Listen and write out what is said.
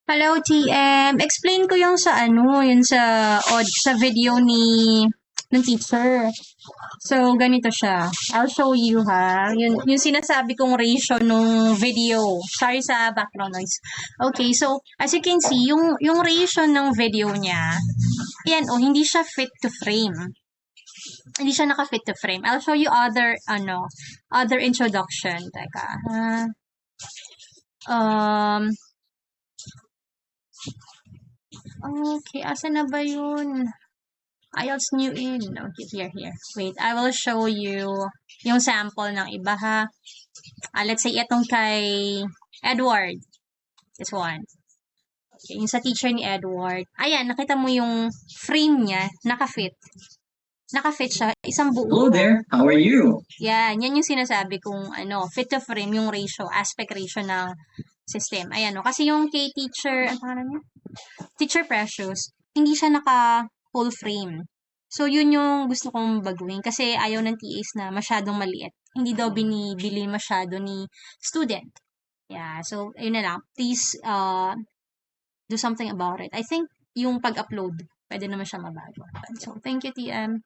Hello, TM. Explain ko yung sa ano, yun sa video ng teacher. So, ganito siya. I'll show you ha. Yung sinasabi kong ratio nung video. Sorry sa background noise. Okay, so as you can see, yung ratio ng video niya, yan oh, hindi siya fit to frame. Hindi siya naka-fit to frame. I'll show you other introduction. Teka. Um, okay, asa na ba yun? IELTS new in. Okay, here. Wait, I will show you yung sample ng iba ha. Let's say itong kay Edward. This one. Okay, yung sa teacher ni Edward. Ayan, nakita mo yung frame niya, naka-fit. Naka-fit siya, isang buo. Hello there, how are you? Yan yung sinasabi kung fit to frame, yung ratio, aspect ratio ng system. Ayan, no? Kasi yung kay teacher, ano pangalan niya? Teacher Precious, hindi siya naka full frame. So, yun yung gusto kong baguhin kasi ayaw ng TAs na masyadong maliit. Hindi daw binibili masyado ni student. Yeah, so, ayun na lang. Please do something about it. I think yung pag-upload, pwede naman siya mabago. So, thank you, TM.